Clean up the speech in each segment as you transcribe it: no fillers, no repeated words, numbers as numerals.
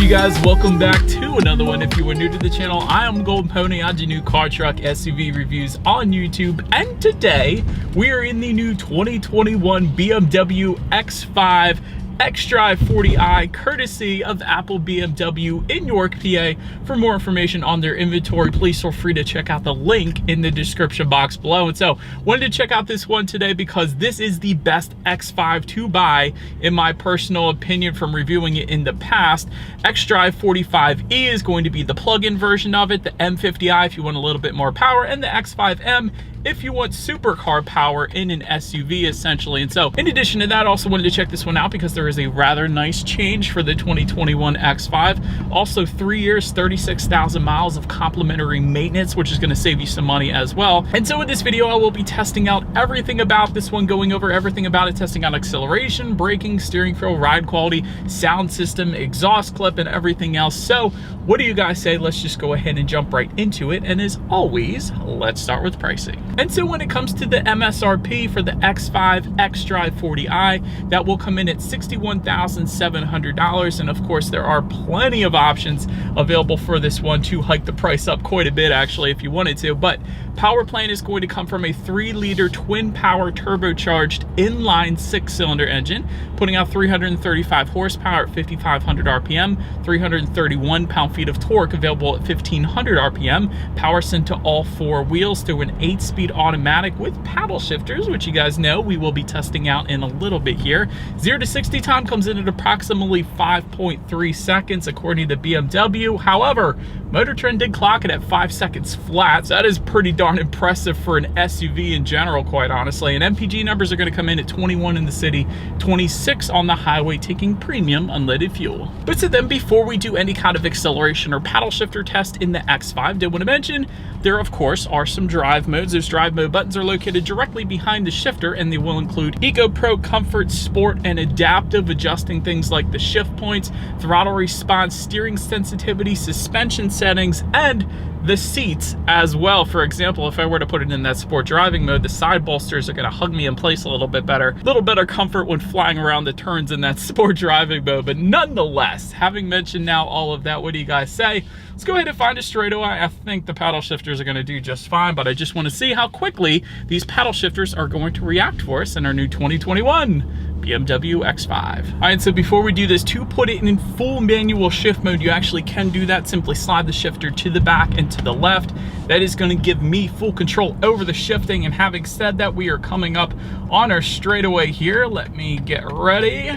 guys, welcome back to another one. If you are new to the channel, I am Golden Pony. I do new car, truck, SUV reviews on YouTube, and today we are in the new 2021 BMW X5 xDrive40i, courtesy of Apple BMW in York, PA. For more information on their inventory, please feel free to check out the link in the description box below. And so, wanted to check out this one today because this is the best X5 to buy, in my personal opinion, from reviewing it in the past. xDrive40i is going to be the plug-in version of it, the M50i if you want a little bit more power, and the X5M if you want supercar power in an SUV, essentially. And so, in addition to that, also wanted to check this one out because there is a rather nice change for the 2021 X5. Also, 3 years, 36,000 miles of complimentary maintenance, which is going to save you some money as well. And so in this video, I will be testing out everything about this one, going over everything about it, testing out acceleration, braking, steering feel, ride quality, sound system, exhaust clip, and everything else. So what do you guys say? Let's just go ahead and jump right into it. And as always, let's start with pricing. And so when it comes to the MSRP for the X5 xDrive40i, that will come in at $61,700. And of course, there are plenty of options available for this one to hike the price up quite a bit, actually, if you wanted to. But power plant is going to come from a 3-liter twin power turbocharged inline 6-cylinder engine, putting out 335 horsepower at 5,500 RPM, 331 pound-feet of torque available at 1,500 RPM, power sent to all 4 wheels through an 8-speed automatic with paddle shifters, which you guys know we will be testing out in a little bit here. 0 to 60 time comes in at approximately 5.3 seconds according to BMW. However, Motor Trend did clock it at 5 seconds flat, so that is pretty darn impressive for an SUV in general, quite honestly. And MPG numbers are going to come in at 21 in the city, 26 on the highway, taking premium unleaded fuel. But so then, before we do any kind of acceleration or paddle shifter test in the X5, did want to mention there of course are some drive modes. Those drive mode buttons are located directly behind the shifter, and they will include Eco, Pro, Comfort, Sport, and Adaptive, adjusting things like the shift points, throttle response, steering sensitivity, suspension settings, and the seats as well. For example, if I were to put it in that sport driving mode, the side bolsters are going to hug me in place a little bit better. A little better comfort when flying around the turns in that sport driving mode. But nonetheless, having mentioned now all of that, what do you guys say? Let's go ahead and find a straightaway. I think the paddle shifters are going to do just fine, but I just want to see how quickly these paddle shifters are going to react for us in our new 2021 BMW X5. All right, so before we do this, to put it in full manual shift mode, you actually can do that. Simply slide the shifter to the back and to the left. That is going to give me full control over the shifting. And having said that, we are coming up on our straightaway here. Let me get ready.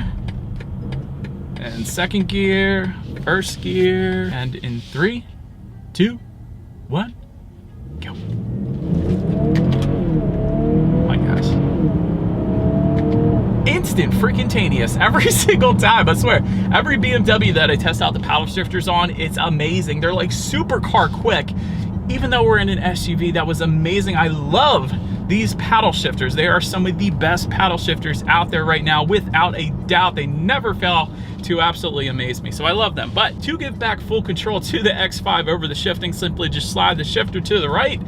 And second gear, first gear, and in 3, 2, 1, go. Instant freaking taneous every single time. I swear, every BMW that I test out the paddle shifters on, it's amazing. They're like supercar quick. Even though we're in an SUV, that was amazing. I love these paddle shifters. They are some of the best paddle shifters out there right now, without a doubt. They never fail to absolutely amaze me, so I love them. But to give back full control to the X5 over the shifting, simply just slide the shifter to the right,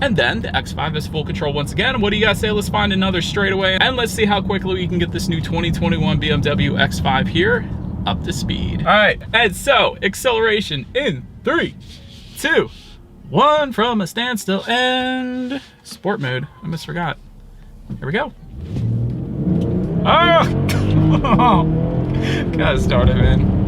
and then the X5 has full control once again. What do you guys say? Let's find another straightaway, and let's see how quickly we can get this new 2021 BMW X5 here up to speed. All right, and so acceleration in 3, 2, 1, from a standstill, and sport mode. I almost forgot. Here we go. Oh, gotta start it, man.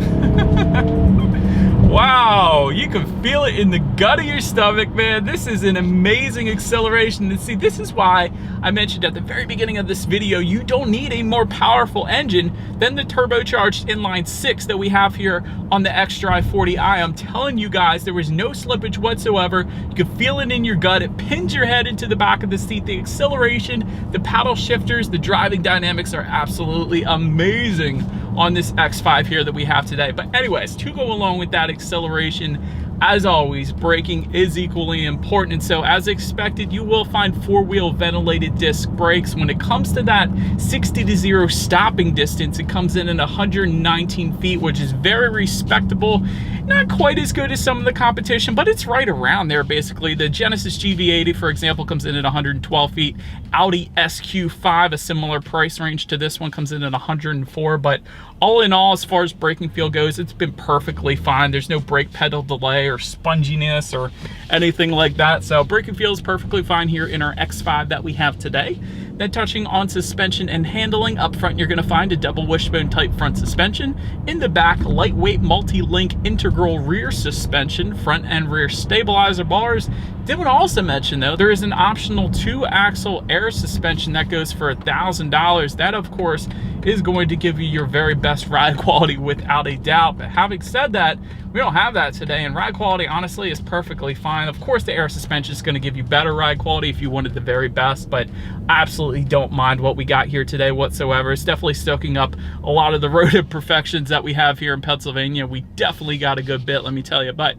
Wow, you can feel it in the gut of your stomach, man. This is an amazing acceleration. And see, this is why I mentioned at the very beginning of this video, you don't need a more powerful engine than the turbocharged inline 6 that we have here on the xDrive40i. I'm telling you guys, there was no slippage whatsoever. You can feel it in your gut. It pins your head into the back of the seat. The acceleration, the paddle shifters, the driving dynamics are absolutely amazing on this X5 here that we have today. But anyways, to go along with that acceleration, as always, braking is equally important. And so as expected, you will find 4-wheel ventilated disc brakes. When it comes to that 60 to 0 stopping distance, it comes in at 119 feet, which is very respectable. Not quite as good as some of the competition, but it's right around there basically. The Genesis GV80, for example, comes in at 112 feet. Audi SQ5, a similar price range to this one, comes in at 104. But all in all, as far as braking feel goes, it's been perfectly fine. There's no brake pedal delay or sponginess or anything like that. So braking feels perfectly fine here in our X5 that we have today. Then touching on suspension and handling, up front you're going to find a double wishbone type front suspension. In the back, lightweight multi-link integral rear suspension, front and rear stabilizer bars. Did want to also mention though, there is an optional 2-axle air suspension that goes for $1,000. That of course is going to give you your very best ride quality without a doubt. But having said that, we don't have that today, and ride quality honestly is perfectly fine. Of course the air suspension is going to give you better ride quality if you wanted the very best, but I absolutely don't mind what we got here today whatsoever. It's definitely soaking up a lot of the road imperfections that we have here in Pennsylvania. We definitely got a good bit, let me tell you. But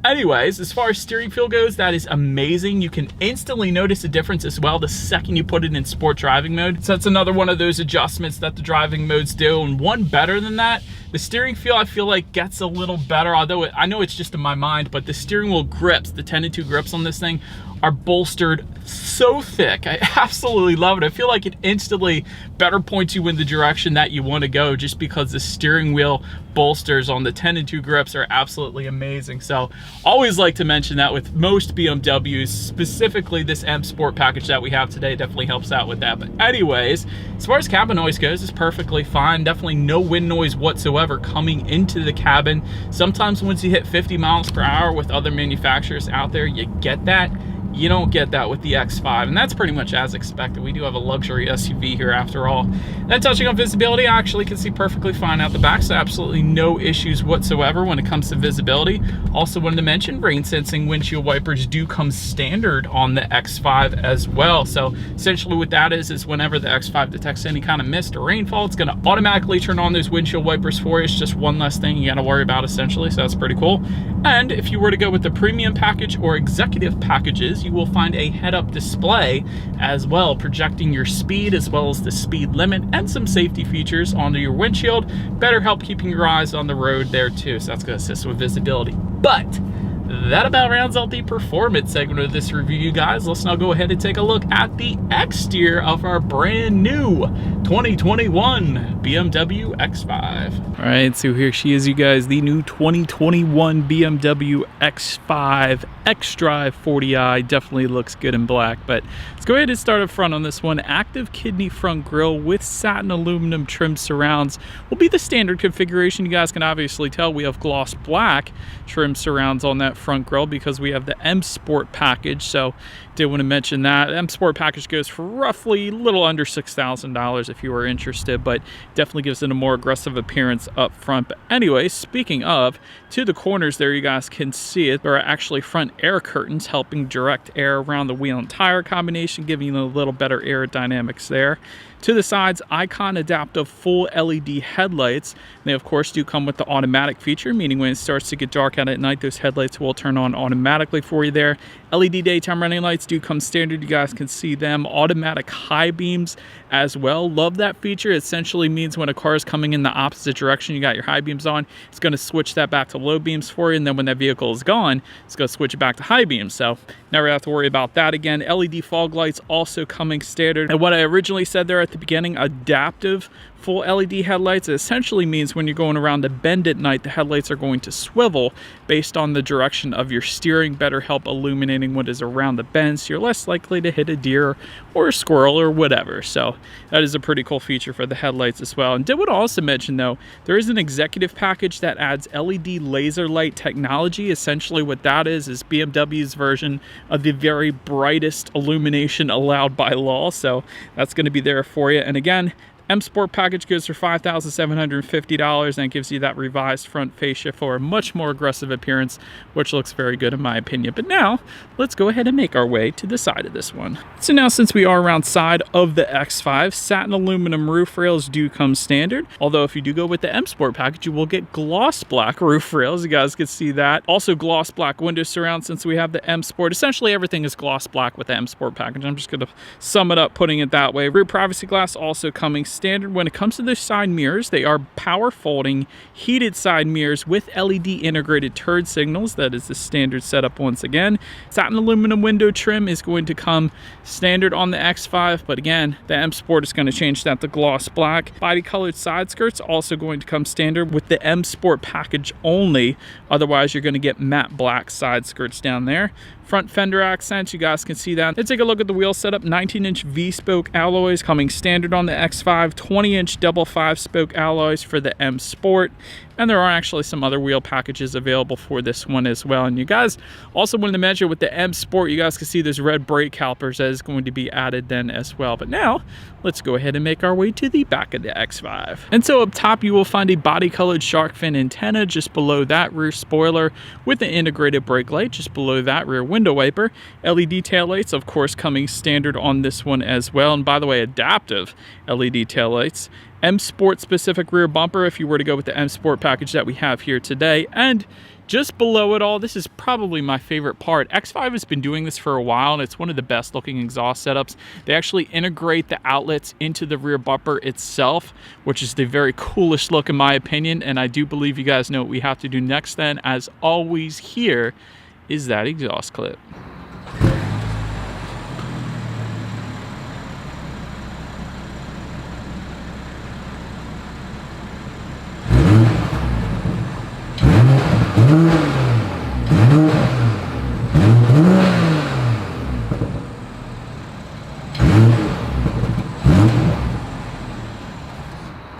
anyways, as far as steering feel goes, that is amazing. You can instantly notice a difference as well the second you put it in sport driving mode. So that's another one of those adjustments that the driving modes do. And one better than that, the steering feel I feel like gets a little better, although I know it's just in my mind, but the steering wheel grips, the 10-2 grips on this thing are bolstered so thick. I absolutely love it. I feel like it instantly better points you in the direction that you want to go just because the steering wheel bolsters on the 10-2 grips are absolutely amazing. So always like to mention that with most BMWs, specifically this M Sport package that we have today definitely helps out with that. But anyways, as far as cabin noise goes, it's perfectly fine. Definitely no wind noise whatsoever coming into the cabin. Sometimes once you hit 50 miles per hour with other manufacturers out there, you get that. You don't get that with the X5, and that's pretty much as expected. We do have a luxury SUV here after all. Then touching on visibility, I actually can see perfectly fine out the back, so absolutely no issues whatsoever when it comes to visibility. Also wanted to mention, rain sensing windshield wipers do come standard on the X5 as well. So essentially what that is whenever the X5 detects any kind of mist or rainfall, it's going to automatically turn on those windshield wipers for you. It's just one less thing you got to worry about essentially, so that's pretty cool. And if you were to go with the premium package or executive packages, you will find a head-up display as well, projecting your speed as well as the speed limit and some safety features onto your windshield. Better help keeping your eyes on the road there too, so that's going to assist with visibility. But that about rounds out the performance segment of this review, you guys. Let's now go ahead and take a look at the exterior of our brand new 2021 BMW X5. All right, so here she is, you guys, the new 2021 BMW X5 xDrive40i. Definitely looks good in black, but let's go ahead and start up front on this one. Active kidney front grille with satin aluminum trim surrounds will be the standard configuration. You guys can obviously tell we have gloss black trim surrounds on that front grille because we have the M Sport package. So did want to mention that M Sport package goes for roughly a little under $6,000 if you were interested, but definitely gives it a more aggressive appearance up front. But anyway, speaking of, to the corners there, you guys can see it, there are actually front air curtains helping direct air around the wheel and tire combination, giving you a little better aerodynamics there. To the sides, Icon adaptive full LED headlights. They of course do come with the automatic feature, meaning when it starts to get dark out at night, those headlights will turn on automatically for you there. LED daytime running lights do come standard. You guys can see them. Automatic high beams as well. Love that feature. It essentially means when a car is coming in the opposite direction, you got your high beams on, it's going to switch that back to low beams for you, and then when that vehicle is gone, it's going to switch it back to high beams. So never have to worry about that again. LED fog lights also coming standard. And what I originally said there at the beginning, adaptive full LED headlights, it essentially means when you're going around a bend at night, the headlights are going to swivel based on the direction of your steering, better help illuminating what is around the bend, so you're less likely to hit a deer or a squirrel or whatever. So that is a pretty cool feature for the headlights as well. And did want to also mention though, there is an executive package that adds LED laser light technology. Essentially what that is BMW's version of the very brightest illumination allowed by law. So that's going to be there for you. And again, M Sport package goes for $5,750 and gives you that revised front fascia for a much more aggressive appearance, which looks very good in my opinion. But now, let's go ahead and make our way to the side of this one. So now, since we are around side of the X5, satin aluminum roof rails do come standard. Although if you do go with the M Sport package, you will get gloss black roof rails. You guys can see that. Also gloss black window surround since we have the M Sport. Essentially everything is gloss black with the M Sport package. I'm just going to sum it up putting it that way. Rear privacy glass also coming standard. When it comes to the side mirrors, they are power folding heated side mirrors with LED integrated turn signals. That is the standard setup once again. Satin aluminum window trim is going to come standard on the X5, but again, the M Sport is going to change that to gloss black. Body colored side skirts also going to come standard with the M Sport package only. Otherwise, you're going to get matte black side skirts down there. Front fender accents, you guys can see that. Let's take a look at the wheel setup. 19-inch V-spoke alloys coming standard on the X5, 20-inch double 5-spoke alloys for the M Sport. And there are actually some other wheel packages available for this one as well. And you guys also wanted to mention with the M Sport, you guys can see there's red brake calipers that is going to be added then as well. But now, let's go ahead and make our way to the back of the X5. And so up top, you will find a body-colored shark fin antenna. Just below that, rear spoiler with an integrated brake light. Just below that, rear window wiper. LED taillights, of course, coming standard on this one as well. And by the way, adaptive LED taillights. M Sport specific rear bumper if you were to go with the M Sport package that we have here today. And just below it all, this is probably my favorite part. X5 has been doing this for a while, and it's one of the best looking exhaust setups. They actually integrate the outlets into the rear bumper itself, which is the very coolest look in my opinion. And I do believe you guys know what we have to do next then. As always, here is that exhaust clip.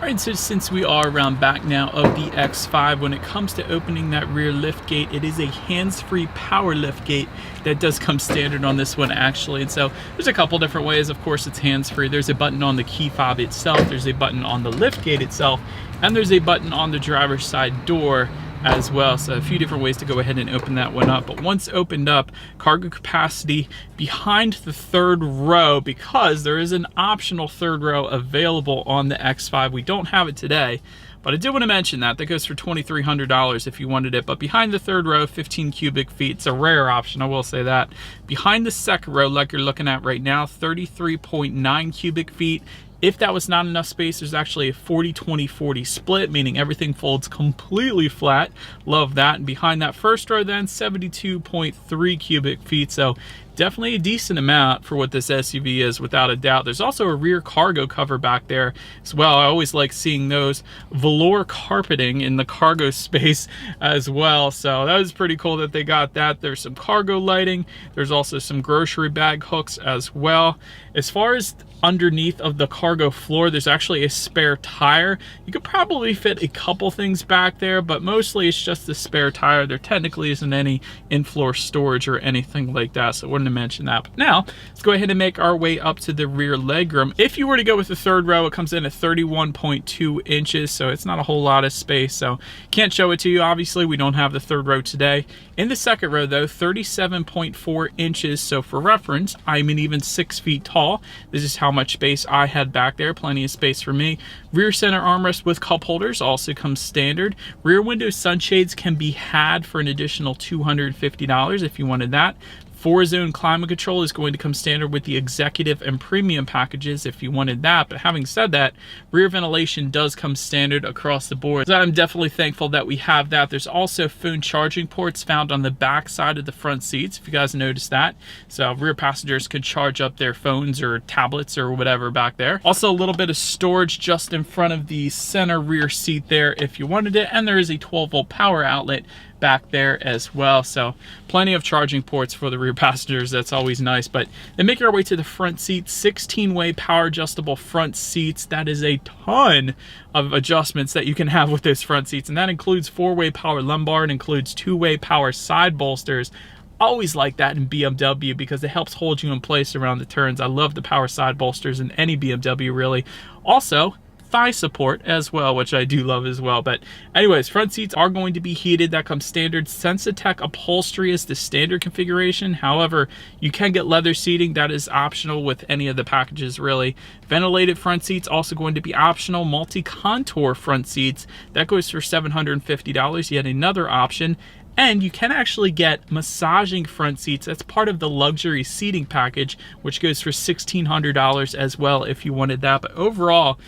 Alright, so since we are around back now of the X5, when it comes to opening that rear lift gate, it is a hands-free power lift gate that does come standard on this one actually. And so there's a couple different ways. Of course, it's hands-free. There's a button on the key fob itself, there's a button on the lift gate itself, and there's a button on the driver's side door as well. So a few different ways to go ahead and open that one up. But once opened up, cargo capacity behind the third row, because there is an optional third row available on the X5. We don't have it today, but I did want to mention that goes for $2,300 if you wanted it. But behind the third row, 15 cubic feet. It's a rare option, I will say that. Behind the second row, like you're looking at right now, 33.9 cubic feet. If that was not enough space, there's actually a 40-20-40 split, meaning everything folds completely flat. Love that. And behind that first row then, 72.3 cubic feet. So definitely a decent amount for what this SUV is, without a doubt. There's also a rear cargo cover back there as well. I always like seeing those velour carpeting in the cargo space as well. So that was pretty cool that they got that. There's some cargo lighting. There's also some grocery bag hooks as well. As far as underneath of the cargo floor, there's actually a spare tire. You could probably fit a couple things back there, but mostly it's just the spare tire. There technically isn't any in-floor storage or anything like that, so I wanted to mention that. But now let's go ahead and make our way up to the rear legroom. If you were to go with the third row, it comes in at 31.2 inches, so it's not a whole lot of space, so can't show it to you. Obviously, we don't have the third row today. In the second row though, 37.4 inches, so for reference, I'm an even 6 feet tall. This is how much space I had back there. Plenty of space for me. Rear center armrest with cup holders also comes standard. Rear window sunshades can be had for an additional $250 if you wanted that. 4-zone climate control is going to come standard with the executive and premium packages if you wanted that. But having said that, rear ventilation does come standard across the board. So I'm definitely thankful that we have that. There's also phone charging ports found on the back side of the front seats, if you guys noticed that. So rear passengers can charge up their phones or tablets or whatever back there. Also a little bit of storage just in front of the center rear seat there if you wanted it. And there is a 12-volt power outlet back there as well, so plenty of charging ports for the rear passengers. That's always nice. But then make our way to the front seat. 16-way power adjustable front seats. That is a ton of adjustments that you can have with those front seats, and that includes 4-way power lumbar. It includes 2-way power side bolsters. Always like that in BMW because it helps hold you in place around the turns. I love the power side bolsters in any BMW really. Also, thigh support as well, which I do love as well. But anyways, front seats are going to be heated. That comes standard. Sensitech upholstery is the standard configuration. However, you can get leather seating. That is optional with any of the packages really. Ventilated front seats also going to be optional. Multi-contour front seats, that goes for $750, yet another option. And you can actually get massaging front seats. That's part of the luxury seating package, which goes for $1,600 as well if you wanted that. But overall,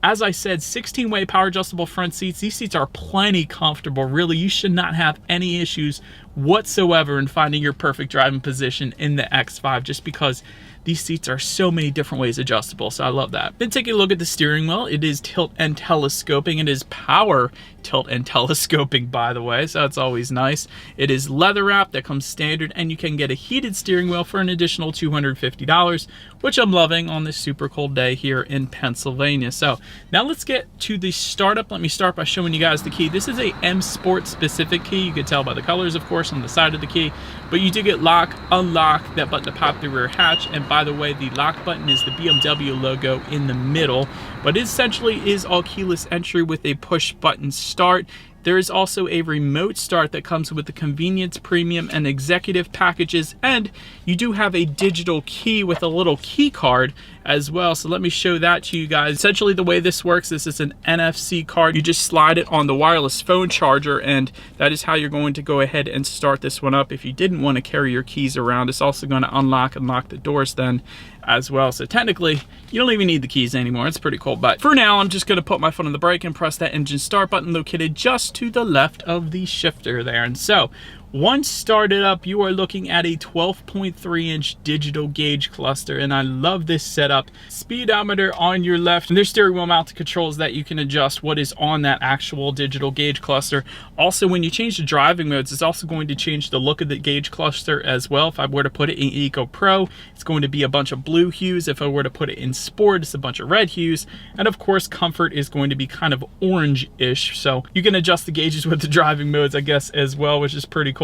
as I said, 16-way power adjustable front seats. These seats are plenty comfortable. Really, you should not have any issues whatsoever in finding your perfect driving position in the X5 just because these seats are so many different ways adjustable, so I love that. Then take a look at the steering wheel. It is tilt and telescoping. It is power tilt and telescoping, by the way, so that's always nice. It is leather wrap. That comes standard, and you can get a heated steering wheel for an additional $250, which I'm loving on this super cold day here in Pennsylvania. So now let's get to the startup. Let me start by showing you guys the key. This is a M Sport specific key. You can tell by the colors, of course, on the side of the key, but you do get lock, unlock, that button to pop the rear hatch, and by the way, the lock button is the BMW logo in the middle, but it essentially is all keyless entry with a push button start. There is also a remote start that comes with the convenience, premium, and executive packages, and you do have a digital key with a little key card as well. So let me show that to you guys. Essentially the way this works, this is an NFC card. You just slide it on the wireless phone charger, and that is how you're going to go ahead and start this one up if you didn't want to carry your keys around. It's also going to unlock and lock the doors then as well. So technically, you don't even need the keys anymore. It's pretty cool. But for now, I'm just going to put my foot on the brake and press that engine start button located just to the left of the shifter there. And so once started up, you are looking at a 12.3-inch digital gauge cluster, and I love this setup. Speedometer on your left, and there's steering wheel mounted controls that you can adjust what is on that actual digital gauge cluster. Also, when you change the driving modes, it's also going to change the look of the gauge cluster as well. If I were to put it in Eco Pro, it's going to be a bunch of blue hues. If I were to put it in Sport, it's a bunch of red hues. And of course, Comfort is going to be kind of orange-ish. So you can adjust the gauges with the driving modes, I guess, as well, which is pretty cool.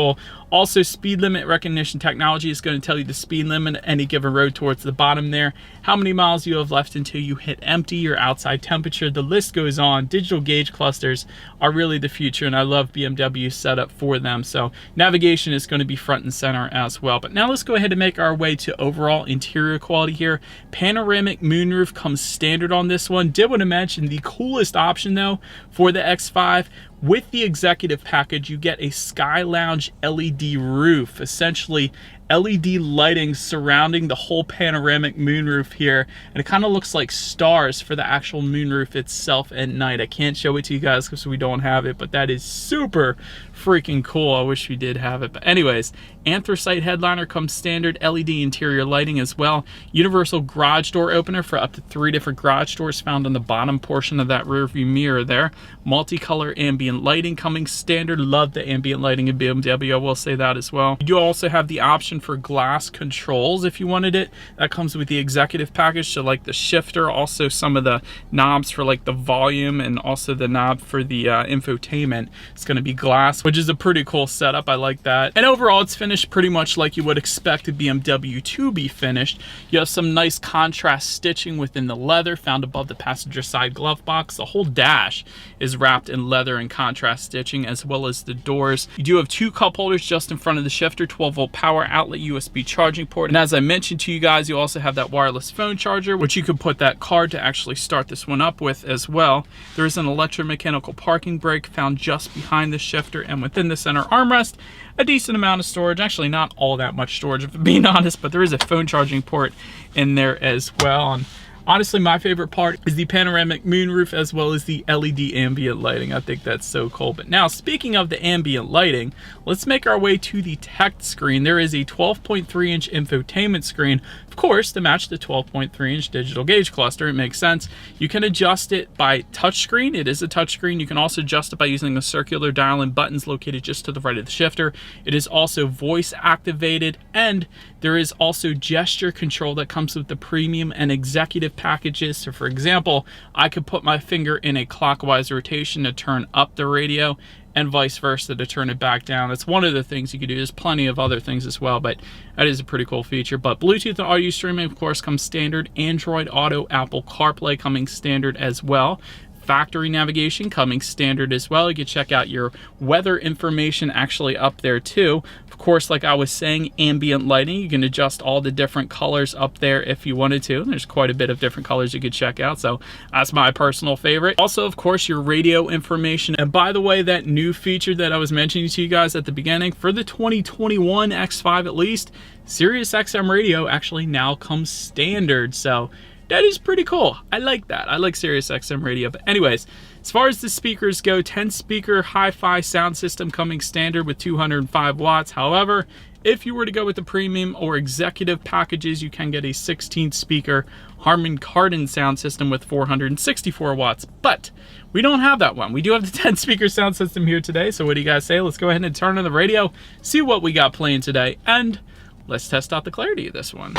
Also, speed limit recognition technology is going to tell you the speed limit at any given road towards the bottom there, how many miles you have left until you hit empty, your outside temperature, the list goes on. Digital gauge clusters are really the future, and I love BMW's setup for them. So navigation is going to be front and center as well. But now let's go ahead and make our way to overall interior quality here. Panoramic moonroof comes standard on this one. Did want to mention the coolest option though for the X5. With the executive package, you get a Sky Lounge LED roof, essentially LED lighting surrounding the whole panoramic moonroof here, and it kind of looks like stars for the actual moonroof itself at night. I can't show it to you guys because we don't have it, but that is super freaking cool. I wish we did have it. But anyways, anthracite headliner comes standard, LED interior lighting as well, universal garage door opener for up to 3 different garage doors found on the bottom portion of that rear view mirror there, multicolor ambient lighting coming standard. Love the ambient lighting in BMW, I will say that as well. You do also have the option for glass controls if you wanted it. That comes with the executive package, so like the shifter, also some of the knobs for like the volume, and also the knob for the infotainment. It's going to be glass, which is a pretty cool setup. I like that. And overall, it's finished pretty much like you would expect a BMW to be finished. You have some nice contrast stitching within the leather found above the passenger side glove box. The whole dash is wrapped in leather and contrast stitching, as well as the doors. You do have 2 cup holders just in front of the shifter, 12-volt power outlet, USB charging port, and as I mentioned to you guys, you also have that wireless phone charger, which you could put that card to actually start this one up with as well. There is an electromechanical parking brake found just behind the shifter, and within the center armrest, a decent amount of storage. Actually, not all that much storage, if I'm being honest, but there is a phone charging port in there as well. And honestly, my favorite part is the panoramic moonroof as well as the LED ambient lighting. I think that's so cool. But now, speaking of the ambient lighting, let's make our way to the tech screen. There is a 12.3-inch infotainment screen, of course, to match the 12.3-inch digital gauge cluster. It makes sense. You can adjust it by touchscreen. It is a touchscreen. You can also adjust it by using a circular dial and buttons located just to the right of the shifter. It is also voice activated, and there is also gesture control that comes with the premium and executive packages. So for example, I could put my finger in a clockwise rotation to turn up the radio, and vice versa to turn it back down. That's one of the things you could do. There's plenty of other things as well, but that is a pretty cool feature. But Bluetooth audio streaming, of course, comes standard. Android Auto, Apple CarPlay coming standard as well. Factory navigation coming standard as well. You can check out your weather information actually up there too. Of course, like I was saying, ambient lighting, you can adjust all the different colors up there if you wanted to. There's quite a bit of different colors you could check out, so that's my personal favorite. Also, of course, your radio information. And by the way, that new feature that I was mentioning to you guys at the beginning, for the 2021 X5 at least, Sirius XM radio actually now comes standard. So that is pretty cool. I like that. I like Sirius XM radio. But anyways, as far as the speakers go, 10-speaker hi-fi sound system coming standard with 205 watts. However, if you were to go with the premium or executive packages, you can get a 16-speaker Harman Kardon sound system with 464 watts. But we don't have that one. We do have the 10-speaker sound system here today. So what do you guys say? Let's go ahead and turn on the radio, see what we got playing today, and let's test out the clarity of this one.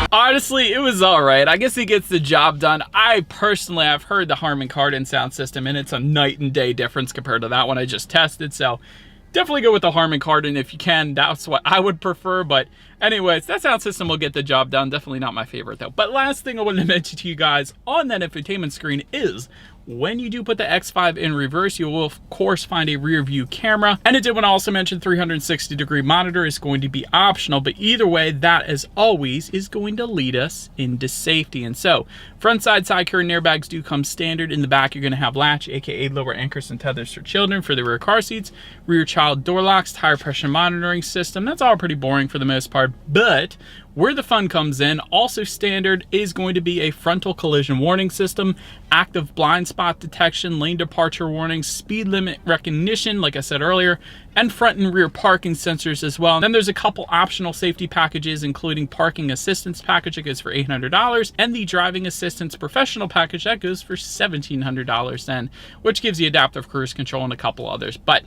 Honestly, it was all right. I guess it gets the job done. I've heard the Harman Kardon sound system, and it's a night and day difference compared to that one I just tested. So definitely go with the Harman Kardon if you can. That's what I would prefer. But anyways, that sound system will get the job done. Definitely not my favorite though. But last thing I wanted to mention to you guys on that infotainment screen is when you do put the X5 in reverse, you will of course find a rear view camera. And it did want to also mention 360-degree monitor is going to be optional, but either way, that as always is going to lead us into safety. And so front side carrying airbags do come standard. In the back, you're going to have latch, aka lower anchors and tethers for children for the rear car seats, rear child door locks, tire pressure monitoring system. That's all pretty boring for the most part, but where the fun comes in, also standard, is going to be a frontal collision warning system, active blind spot detection, lane departure warnings, speed limit recognition, like I said earlier, and front and rear parking sensors as well. And then there's a couple optional safety packages, including parking assistance package that goes for $800, and the driving assistance professional package that goes for $1,700 then, which gives you adaptive cruise control and a couple others. But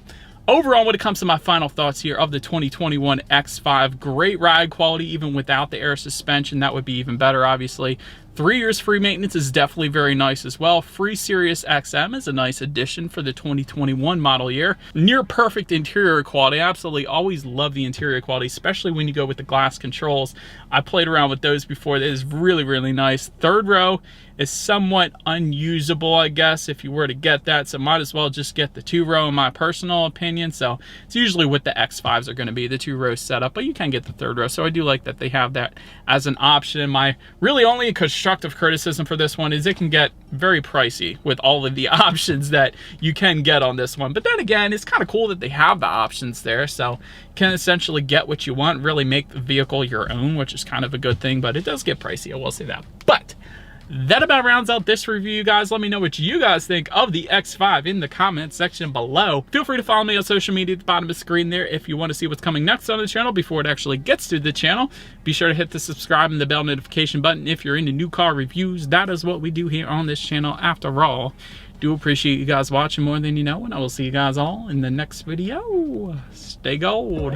overall, when it comes to my final thoughts here of the 2021 X5, great ride quality even without the air suspension. That would be even better, obviously. 3 years free maintenance is definitely very nice as well. Free Sirius XM is a nice addition for the 2021 model year. Near perfect interior quality. I absolutely always love the interior quality, especially when you go with the glass controls. I played around with those before. That is really, really nice. Third row is somewhat unusable, I guess, if you were to get that. So might as well just get the 2-row in my personal opinion. So it's usually what the X5s are going to be, the 2-row setup, but you can get the 3rd row. So I do like that they have that as an option. My really only constructive criticism for this one is it can get very pricey with all of the options that you can get on this one. But then again, it's kind of cool that they have the options there. So you can essentially get what you want, really make the vehicle your own, which is kind of a good thing, but it does get pricey, I will say that. But that about rounds out this review, guys. Let me know what you guys think of the X5 in the comment section below. Feel free to follow me on social media at the bottom of the screen there if you want to see what's coming next on the channel before it actually gets to the channel. Be sure to hit the subscribe and the bell notification button if you're into new car reviews. That is what we do here on this channel after all. Do appreciate you guys watching more than you know, and I will see you guys all in the next video. Stay gold.